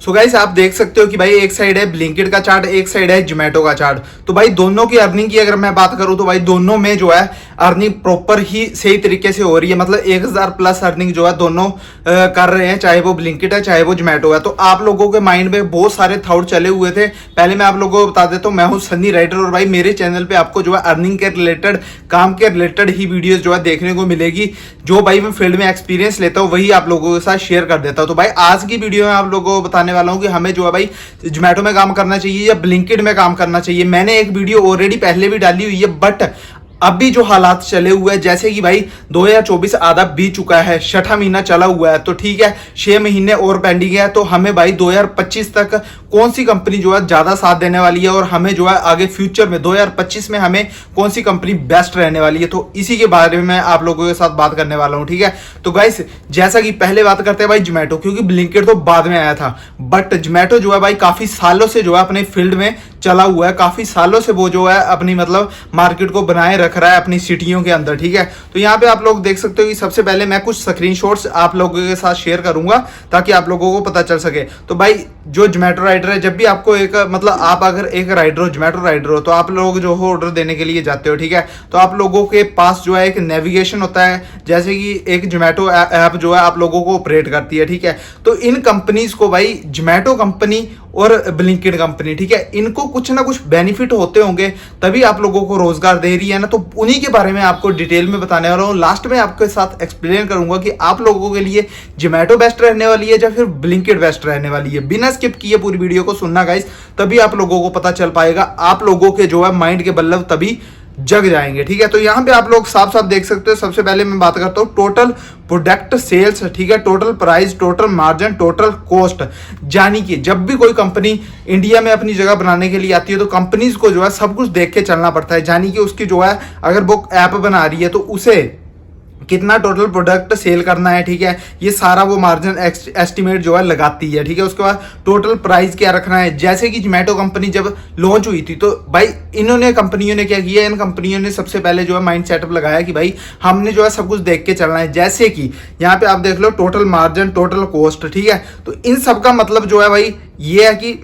So guys आप देख सकते हो कि भाई एक साइड है ब्लिंकिट का चार्ट, एक साइड है जोमेटो का चार्ट। तो भाई दोनों की अर्निंग की अगर मैं बात करूं तो भाई दोनों में जो है अर्निंग प्रॉपर ही सही तरीके से हो रही है। मतलब 1000 प्लस अर्निंग जो है दोनों कर रहे हैं, चाहे वो ब्लिंकिट है चाहे वो जोमेटो है। तो आप लोगों के माइंड में बहुत सारे थॉट चले हुए थे। पहले मैं आप लोगों को बता देता हूँ, मैं हूँ सन्नी राइडर और भाई मेरे चैनल पे आपको जो है अर्निंग के रिलेटेड, काम के रिलेटेड ही वीडियोस जो है देखने को मिलेगी। जो भाई मैं फील्ड में एक्सपीरियंस लेता हूँ वही आप लोगों के साथ शेयर कर देता हूँ। तो भाई आज की वीडियो में आप लोगों को बताने वाला हूँ कि हमें जो है भाई जोमेटो में काम करना चाहिए या ब्लिंकिट में काम करना चाहिए। मैंने एक वीडियो ऑलरेडी पहले भी डाली हुई है, बट अभी जो हालात चले हुए हैं, जैसे कि भाई 2024 आधा बीत चुका है, छठा महीना चला हुआ है, तो ठीक है 6 महीने और पेंडिंग है। तो हमें भाई 2025 तक कौन सी कंपनी जो है ज्यादा साथ देने वाली है और हमें जो है आगे फ्यूचर में 2025 में हमें कौन सी कंपनी बेस्ट रहने वाली है, तो इसी के बारे में मैं आप लोगों के साथ बात करने वाला हूं। ठीक है, तो गाइस जैसा कि पहले बात करते हैं भाई जोमेटो, क्योंकि ब्लिंकिट तो बाद में आया था, बट जोमेटो जो है भाई काफी सालों से जो है अपने फील्ड में चला हुआ है, काफी सालों से वो जो है अपनी मतलब मार्केट को बनाए रख रहा है अपनी सिटियों के अंदर। ठीक है, तो यहाँ पे आप लोग देख सकते हो कि सबसे पहले मैं कुछ स्क्रीनशॉट्स आप लोगों के साथ शेयर करूंगा ताकि आप लोगों को पता चल सके। तो भाई जो जोमेटो राइडर है, जब भी आपको एक मतलब आप अगर एक राइडर हो, जोमेटो राइडर हो, तो आप लोग जो हो ऑर्डर देने के लिए जाते हो, ठीक है, तो आप लोगों के पास जो है एक नेविगेशन होता है, जैसे कि एक जोमेटो ऐप जो है आप लोगों को ऑपरेट करती है। ठीक है, तो इन कंपनीज को भाई जोमेटो कंपनी और ब्लिंकिट कंपनी, ठीक है, इनको कुछ ना कुछ बेनिफिट होते होंगे तभी आप लोगों को रोजगार दे रही है ना। तो उन्हीं के बारे में आपको डिटेल में बताने वाला हूँ। लास्ट में आपके साथ एक्सप्लेन करूंगा कि आप लोगों के लिए जोमेटो बेस्ट रहने वाली है या फिर ब्लिंकिट बेस्ट रहने वाली है। बिना स्किप किए पूरी वीडियो को सुनना गाइस, तभी आप लोगों को पता चल पाएगा, आप लोगों के जो है माइंड के बल्लभ तभी जग जाएंगे। ठीक है, तो यहाँ पे आप लोग साफ साफ देख सकते हो। सबसे पहले मैं बात करता हूँ टोटल प्रोडक्ट सेल्स, ठीक है, total price, total margin, total cost. यानी कि जब भी कोई कंपनी इंडिया में अपनी जगह बनाने के लिए आती है तो कंपनीज को जो है सब कुछ देख के चलना पड़ता है। यानी कि उसकी जो है अगर वो ऐप बना रही है तो उसे कितना टोटल प्रोडक्ट सेल करना है, ठीक है, ये सारा वो मार्जिन एस्टिमेट जो है लगाती है। ठीक है, उसके बाद टोटल प्राइस क्या रखना है। जैसे कि जोमेटो कंपनी जब लॉन्च हुई थी तो भाई इन्होंने कंपनियों ने क्या किया, इन कंपनियों ने सबसे पहले जो है माइंड सेटअप लगाया कि भाई हमने जो है सब कुछ देख के चलना है। जैसे कि यहाँ पे आप देख लो टोटल मार्जिन, टोटल कॉस्ट, ठीक है, तो इन सब का मतलब जो है भाई ये है कि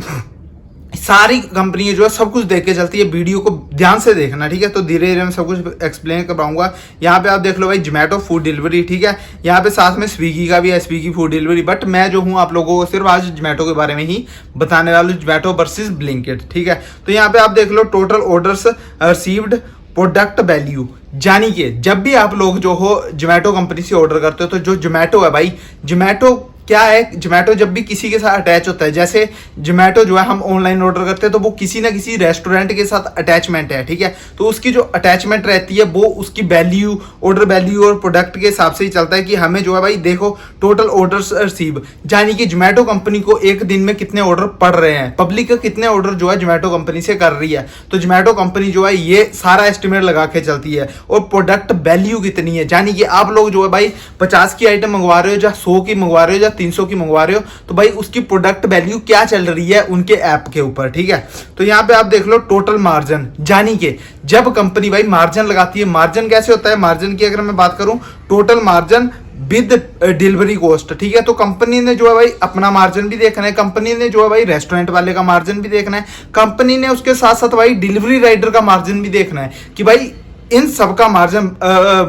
सारी कंपनियां जो है सब कुछ देख के चलती है। वीडियो को ध्यान से देखना, ठीक है, तो धीरे धीरे मैं सब कुछ एक्सप्लेन कर पाऊंगा। यहाँ पे आप देख लो भाई जोमेटो फूड डिलीवरी, ठीक है, यहाँ पे साथ में स्विगी का भी है, स्विगी फूड डिलीवरी, बट मैं जो हूँ आप लोगों को सिर्फ आज जोमेटो के बारे में ही बताने वाला हूँ, जोमेटो वर्सेस ब्लिंकिट। ठीक है, तो यहाँ पे आप देख लो total orders received, product value. यानी कि जब भी आप लोग जो हो जोमेटो कंपनी से ऑर्डर करते हो तो जो जोमेटो है भाई, जोमेटो क्या है, जोमेटो जब भी किसी के साथ अटैच होता है, जैसे जोमेटो जो है हम ऑनलाइन ऑर्डर करते हैं तो वो किसी ना किसी रेस्टोरेंट के साथ अटैचमेंट है। ठीक है, तो उसकी जो अटैचमेंट रहती है वो उसकी वैल्यू, ऑर्डर वैल्यू और प्रोडक्ट के हिसाब से ही चलता है कि हमें जो है भाई देखो टोटल ऑर्डर्स रिसीव, यानी कि जोमेटो कंपनी को एक दिन में कितने ऑर्डर पड़ रहे हैं, पब्लिक का कितने ऑर्डर जो है जोमेटो कंपनी से कर रही है, तो जोमेटो कंपनी जो है ये सारा एस्टिमेट लगा के चलती है। और प्रोडक्ट वैल्यू कितनी है, यानी कि आप लोग जो है भाई 50 की आइटम मंगवा रहे हो या 100 की मंगवा रहे हो या 300 की मंगवा रहे हो, तो भाई उसकी प्रोडक्ट वैल्यू क्या चल रही है उनके ऐप के ऊपर। ठीक है, तो यहाँ पे आप देख लो टोटल मार्जिन, यानी कि जब कंपनी भाई मार्जिन लगाती है, मार्जिन कैसे होता है, मार्जिन की अगर मैं बात करूं total margin with delivery cost. ठीक है, तो कंपनी ने जो है भाई अपना मार्जिन भी देखना है, कंपनी ने जो है भाई रेस्टोरेंट वाले का मार्जिन भी देखना है, कंपनी ने उसके साथ साथ भाई डिलीवरी राइडर का मार्जिन भी देखना है कि भाई इन सब का मार्जिन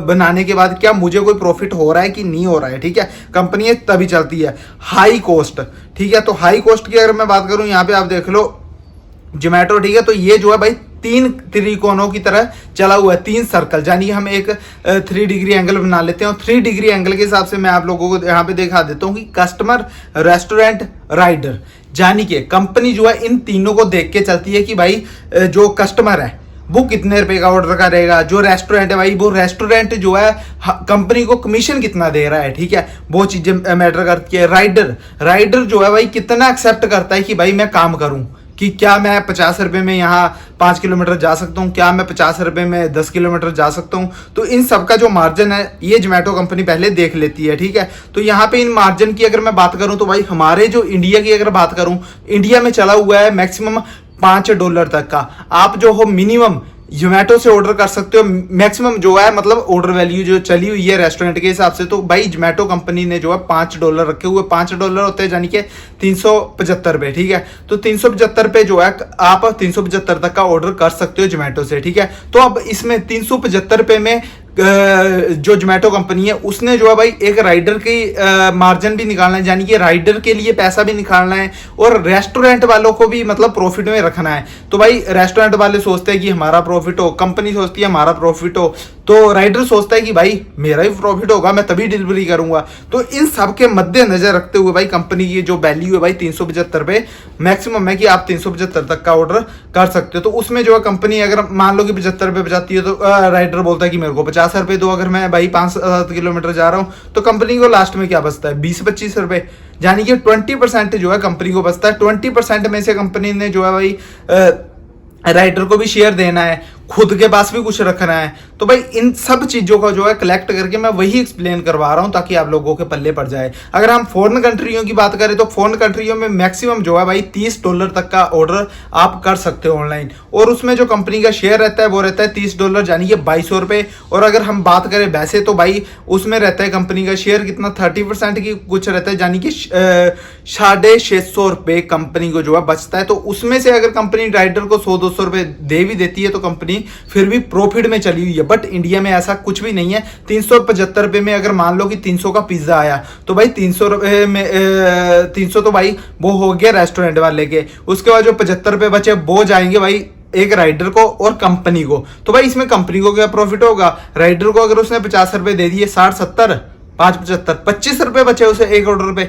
बनाने के बाद क्या मुझे कोई प्रॉफिट हो रहा है कि नहीं हो रहा है। ठीक है, कंपनी तभी चलती है। हाई कॉस्ट, ठीक है, तो हाई कॉस्ट की अगर मैं बात करूं, यहाँ पे आप देख लो जोमेटो, ठीक है, तो ये जो है भाई 3 त्रिकोणों की तरह चला हुआ है, 3 सर्कल, यानी हम एक 3 डिग्री एंगल बना लेते हैं और 3 डिग्री एंगल के हिसाब से मैं आप लोगों को यहाँ पे दिखा देता हूँ कि कस्टमर, रेस्टोरेंट, राइडर, यानी कि कंपनी जो है इन तीनों को देख के चलती है कि भाई जो कस्टमर है वो कितने रुपए का ऑर्डर करेगा, जो रेस्टोरेंट है भाई वो रेस्टोरेंट जो है कंपनी को कमीशन कितना दे रहा है। ठीक है, वो चीजें मैटर करती है। राइडर जो है भाई कितना एक्सेप्ट करता है कि भाई मैं काम करूं, कि क्या मैं 50 रुपए में यहाँ 5 किलोमीटर जा सकता हूँ, क्या मैं 50 रुपए में 10 किलोमीटर जा सकता हूँ। तो इन सब का जो मार्जिन है ये जोमेटो कंपनी पहले देख लेती है। ठीक है, तो यहाँ पे इन मार्जिन की अगर मैं बात करूँ तो भाई हमारे जो इंडिया की अगर बात करूँ, इंडिया में चला हुआ है मैक्सिमम $5 तक का। आप जो हो मिनिमम जोमेटो से ऑर्डर कर सकते हो। मैक्सिमम जो है मतलब ऑर्डर वैल्यू जो चली हुई है रेस्टोरेंट के हिसाब से, तो भाई जोमेटो कंपनी ने जो है $5 रखे हुए, $5 होते हैं यानी कि 375 रुपये, ठीक है। तो 375 रुपये जो है आप 375 तक का ऑर्डर कर सकते हो जोमेटो से, ठीक है। तो अब इसमें 375 रुपये में जो जोमेटो कंपनी है उसने जो है भाई एक राइडर की मार्जिन भी निकालना है, यानी कि राइडर के लिए पैसा भी निकालना है और रेस्टोरेंट वालों को भी मतलब प्रॉफिट में रखना है। तो भाई रेस्टोरेंट वाले सोचते हैं कि हमारा प्रॉफिट हो, कंपनी सोचती है हमारा प्रॉफिट हो, तो राइडर सोचता है कि भाई मेरा ही प्रॉफिट होगा, मैं तभी डिलीवरी करूंगा। तो इन सब के मद्देनजर रखते हुए भाई कंपनी की जो वैल्यू है भाई 375 रुपये मैक्सिमम है कि आप 375 तक का ऑर्डर कर सकते हो। तो उसमें जो है कंपनी अगर मान लो कि 75 रुपये बचाती है तो राइडर बोलता है कि मेरे को 50 रुपये दो। अगर मैं भाई 5-7 किलोमीटर जा रहा हूँ तो कंपनी को लास्ट में क्या बचता है, 20-25 रुपये, यानी कि 20% जो है कंपनी को बचता है। 20% में से कंपनी ने जो है भाई राइडर को भी शेयर देना है, खुद के पास भी कुछ रखना है। तो भाई इन सब चीजों का जो है कलेक्ट करके मैं वही एक्सप्लेन करवा रहा हूं ताकि आप लोगों के पल्ले पड़ जाए। अगर हम फॉरेन कंट्रियों की बात करें तो फॉरेन कंट्रियों में मैक्सिमम जो है भाई $30 तक का ऑर्डर आप कर सकते हो ऑनलाइन, और उसमें जो कंपनी का शेयर रहता है वो रहता है $30 यानी कि 2200 रुपये। और अगर हम बात करें वैसे तो भाई उसमें रहता है कंपनी का शेयर कितना 30% की कुछ रहता है, यानी कि 650 रुपये कंपनी को जो है बचता है। तो उसमें से अगर कंपनी राइडर को 100-200 रुपये दे भी देती है तो कंपनी फिर भी प्रॉफिट में चली हुई है। बट इंडिया में ऐसा कुछ भी नहीं है। 375 रुपये में अगर मान लो कि 300 का पिज्जा आया तो भाई 300 रुपये में 300 तो भाई वो हो गया रेस्टोरेंट वाले के, उसके बाद जो 75 रुपये बचे वो जाएंगे भाई एक राइडर को और कंपनी को। तो भाई इसमें कंपनी को क्या प्रॉफिट होगा, राइडर को अगर उसने 50 रुपये दे दिए, 60-70 5-75 25 रुपये बचे उसे एक ऑर्डर पे,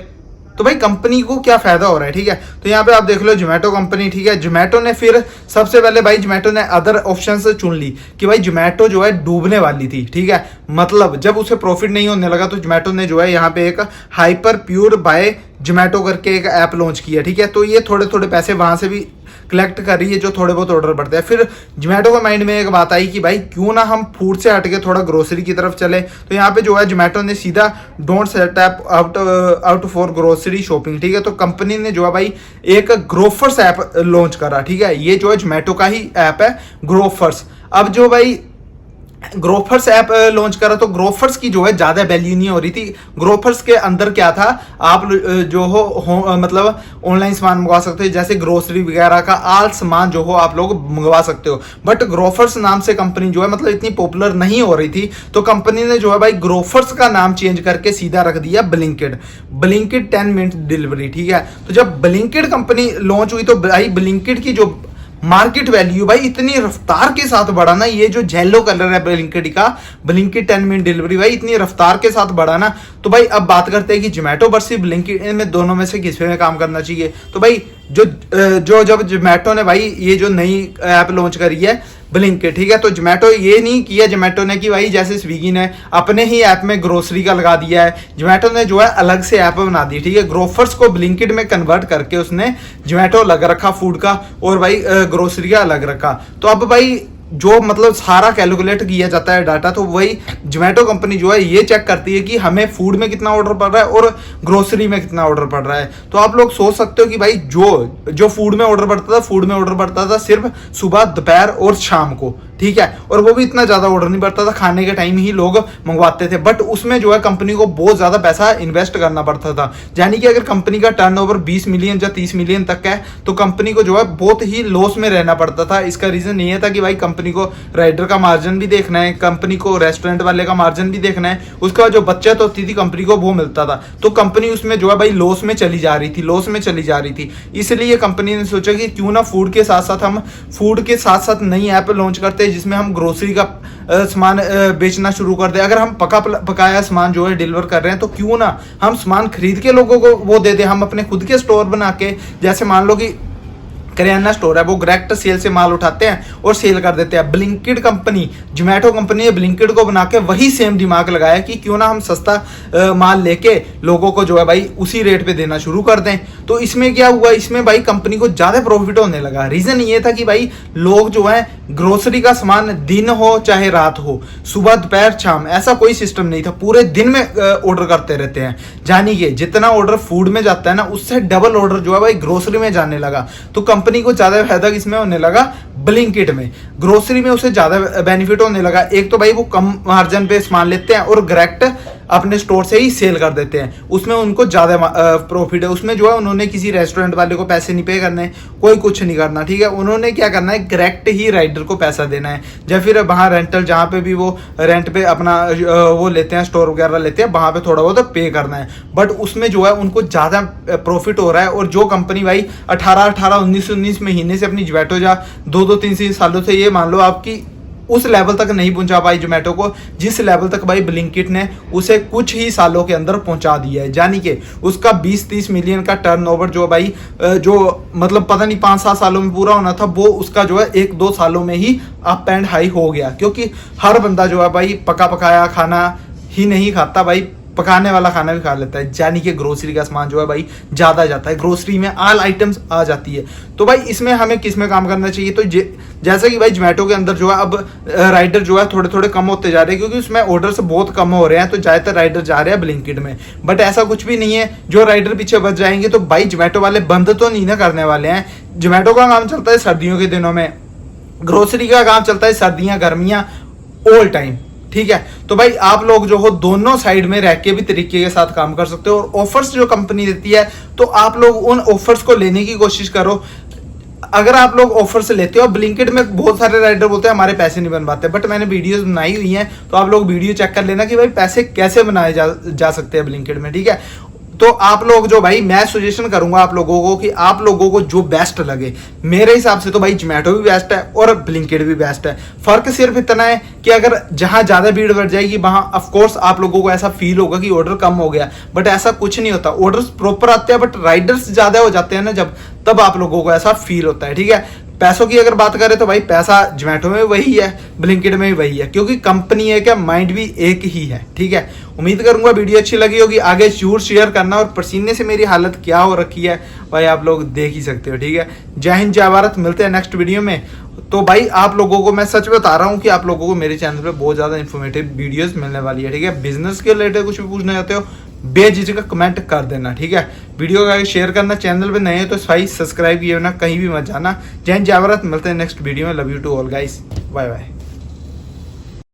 तो भाई कंपनी को क्या फायदा हो रहा है, ठीक है। तो यहाँ पे आप देख लो जोमेटो कंपनी, ठीक है। जोमेटो ने फिर सबसे पहले भाई जोमेटो ने अदर ऑप्शन से चुन ली कि भाई जोमेटो जो है डूबने वाली थी, ठीक है। मतलब जब उसे प्रॉफिट नहीं होने लगा तो जोमेटो ने जो है यहाँ पे एक हाइपर प्योर बाय जोमेटो करके एक ऐप लॉन्च किया, ठीक है। तो ये थोड़े थोड़े पैसे वहां से भी कलेक्ट कर रही है जो थोड़े बहुत ऑर्डर पड़ते हैं। फिर जोमेटो के माइंड में एक बात आई कि भाई क्यों ना हम फूड से हटके थोड़ा ग्रोसरी की तरफ चले। तो यहाँ पे जो है जोमेटो ने सीधा don't set app out for grocery shopping, ठीक है। तो कंपनी ने जो है भाई एक ग्रोफर्स ऐप लॉन्च करा, ठीक है। ये जो है जोमेटो का ही ऐप है ग्रोफर्स। अब जो भाई ग्रोफर्स ऐप लॉन्च करा तो ग्रोफर्स की जो है ज्यादा वैल्यू नहीं हो रही थी। ग्रोफर्स के अंदर क्या था, आप जो हो मतलब ऑनलाइन सामान मंगवा सकते हो, जैसे ग्रोसरी वगैरह का आल सामान जो हो आप लोग मंगवा सकते हो। बट ग्रोफर्स नाम से कंपनी जो है मतलब इतनी पॉपुलर नहीं हो रही थी, तो कंपनी ने जो है भाई ग्रोफर्स का नाम चेंज करके सीधा रख दिया ब्लिंकिट। ब्लिंकिट 10 मिनट डिलीवरी, ठीक है। तो जब ब्लिंकिट कंपनी लॉन्च हुई तो भाई ब्लिंकिट की जो मार्केट वैल्यू भाई इतनी रफ्तार के साथ बढ़ा ना, ये जो येलो कलर है ब्लिंकिट का, ब्लिंकिट 10 मिनट डिलीवरी भाई इतनी रफ्तार के साथ बढ़ा ना। तो भाई अब बात करते हैं कि जोमेटो वर्सेस ब्लिंकिट, इनमें दोनों में से किस पे काम करना चाहिए। तो भाई जब जोमेटो ने भाई ये जो नई ऐप लॉन्च करी है ब्लिंकिट, ठीक है। तो जोमेटो ये नहीं किया जोमेटो ने कि भाई जैसे स्विगी ने अपने ही ऐप में ग्रोसरी का लगा दिया है, जोमेटो ने जो है अलग से ऐप बना दी, ठीक है। ग्रोफर्स को ब्लिंकिट में कन्वर्ट करके उसने जोमेटो अलग रखा फूड का और भाई ग्रोसरी का अलग रखा। तो अब भाई जो मतलब सारा कैलकुलेट किया जाता है डाटा, तो वही जोमेटो कंपनी जो है ये चेक करती है कि हमें फूड में कितना ऑर्डर पड़ रहा है और ग्रोसरी में कितना ऑर्डर पड़ रहा है। तो आप लोग सोच सकते हो कि भाई जो फूड में ऑर्डर पड़ता था सिर्फ सुबह दोपहर और शाम को, ठीक है। और वो भी इतना ज्यादा ऑर्डर नहीं पड़ता था, खाने के टाइम ही लोग मंगवाते थे। बट उसमें जो है कंपनी को बहुत ज्यादा पैसा इन्वेस्ट करना पड़ता था, यानी कि अगर कंपनी का टर्नओवर 20 मिलियन या 30 मिलियन तक है तो कंपनी को जो है बहुत ही लॉस में रहना पड़ता था। इसका रीजन ये था कि भाई कंपनी को राइडर का मार्जिन भी देखना है, कंपनी को रेस्टोरेंट वाले का मार्जिन भी देखना है, उसके बाद जो बचत होती थी कंपनी को वो मिलता था। तो कंपनी उसमें जो है भाई लॉस में चली जा रही थी। इसलिए कंपनी ने सोचा कि क्यों ना फूड के साथ साथ नई ऐप लॉन्च करते जिसमें हम ग्रोसरी का सामान बेचना शुरू कर दे। अगर हम पकाया सामान जो है डिलीवर कर रहे हैं तो क्यों ना हम सामान खरीद के लोगों को वो दे दे। हम अपने खुद के स्टोर बना के, जैसे मान लो कि करियाना स्टोर है, वो डायरेक्ट सेल से माल उठाते हैं और सेल कर देते हैं। ब्लिंकिट कंपनी, जोमेटो कंपनी ने ब्लिंकिट को बना के वही सेम दिमाग लगाया कि क्यों ना हम सस्ता माल लेके लोगों को जो है भाई उसी रेट पे देना शुरू कर दें। तो इसमें क्या हुआ, इसमें भाई कंपनी को ज्यादा प्रॉफिट होने लगा। रीजन ये था कि भाई लोग जो है ग्रोसरी का सामान दिन हो चाहे रात हो, सुबह दोपहर शाम, ऐसा कोई सिस्टम नहीं था, पूरे दिन में ऑर्डर करते रहते हैं। यानी कि जितना ऑर्डर फूड में जाता है ना उससे डबल ऑर्डर जो है भाई ग्रोसरी में जाने लगा। तो कंपनी को ज्यादा फायदा किसमें होने लगा, ब्लिंकिट में। ग्रोसरी में उसे ज्यादा बेनिफिट होने लगा। एक तो भाई वो कम मार्जिन पे सामान लेते हैं और डायरेक्ट अपने स्टोर से ही सेल कर देते हैं, उसमें उनको ज्यादा प्रॉफिट है। उसमें जो है उन्होंने किसी रेस्टोरेंट वाले को पैसे नहीं पे करने, कोई कुछ नहीं करना, ठीक है। उन्होंने क्या करना है, डायरेक्ट ही राइडर को पैसा देना है, या फिर वहाँ रेंटल जहाँ पे भी वो रेंट पे अपना वो लेते हैं, स्टोर वगैरह लेते हैं, वहाँ पे थोड़ा बहुत पे करना है। बट उसमें जो है उनको ज्यादा प्रॉफिट हो रहा है। और जो कंपनी भाई 18-19 महीने से अपनी जोमेटो या 2-3 सालों से, ये मान लो आपकी उस लेवल तक नहीं पहुंचा पाई जोमेटो को, जिस लेवल तक भाई ब्लिंकिट ने उसे कुछ ही सालों के अंदर पहुंचा दिया है। यानी कि उसका 20-30 मिलियन का टर्नओवर जो भाई जो मतलब पता नहीं 5-7 सालों में पूरा होना था, वो उसका जो है 1-2 सालों में ही अप एंड हाई हो गया। क्योंकि हर बंदा जो है भाई पका पकाया खाना ही नहीं खाता भाई, पकाने वाला खाना भी खा लेता है। यानी कि ग्रोसरी का सामान जो है भाई ज्यादा जाता है, ग्रोसरी में ऑल आइटम्स आ जाती है। तो भाई इसमें हमें किस में काम करना चाहिए, तो जैसा कि भाई जोमेटो के अंदर जो है अब राइडर जो है थोड़े थोड़े कम होते जा रहे हैं, क्योंकि उसमें ऑर्डर्स बहुत कम हो रहे हैं, तो ज्यादातर राइडर जा रहे हैं ब्लिंकिट में। बट ऐसा कुछ भी नहीं है, जो राइडर पीछे बच जाएंगे तो भाई जोमेटो वाले बंद तो नहीं ना करने वाले हैं। जोमेटो का काम चलता है सर्दियों के दिनों में, ग्रोसरी का काम चलता है सर्दियां गर्मियां ऑल टाइम, ठीक है। तो भाई आप लोग जो हो दोनों साइड में रह के भी तरीके के साथ काम कर सकते हो। और ऑफर्स जो कंपनी देती है, तो आप लोग उन ऑफर्स को लेने की कोशिश करो। अगर आप लोग ऑफर से लेते हो, ब्लिंकिट में बहुत सारे राइडर बोलते हैं हमारे पैसे नहीं बन पाते, बट मैंने वीडियोस बनाई हुई हैं, तो आप लोग वीडियो चेक कर लेना कि भाई पैसे कैसे बनाए जा सकते हैं ब्लिंकिट में, ठीक है। तो आप लोग जो भाई, मैं सजेशन करूंगा आप लोगों को कि आप लोगों को जो बेस्ट लगे, मेरे हिसाब से तो भाई जोमेटो भी बेस्ट है और ब्लिंकिट भी बेस्ट है। फर्क सिर्फ इतना है कि अगर जहां ज्यादा भीड़ बढ़ जाएगी वहां ऑफ कोर्स आप लोगों को ऐसा फील होगा कि ऑर्डर कम हो गया, बट ऐसा कुछ नहीं होता। ऑर्डर्स प्रॉपर आते हैं, बट राइडर्स ज्यादा हो जाते हैं ना जब, तब आप लोगों को ऐसा फील होता है, ठीक है। पैसों की अगर बात करें तो भाई पैसा जोमेटो में वही है, ब्लिंकिट में भी वही है, क्योंकि कंपनी है क्या, माइंड भी एक ही है, ठीक है। उम्मीद करूंगा वीडियो अच्छी लगी होगी, आगे जरूर शेयर करना। और पसीने से मेरी हालत क्या हो रखी है भाई आप लोग देख ही सकते हो, ठीक है। जय हिंद जय भारत, मिलते हैं नेक्स्ट वीडियो में। तो भाई आप लोगों को मैं सच बता रहा हूँ कि आप लोगों को मेरे चैनल पे बहुत ज्यादा इन्फॉर्मेटिव वीडियोस मिलने वाली है, ठीक है। बिजनेस के रिलेटेड कुछ भी पूछना चाहते हो बेझिझक कमेंट कर देना, ठीक है। वीडियो का शेयर करना, चैनल पे नए हो तो भाई सब्सक्राइब किए ना, कहीं भी मत जाना। जय हिंद जय भारत, मिलते हैं नेक्स्ट वीडियो में। Love you to all guys, bye bye.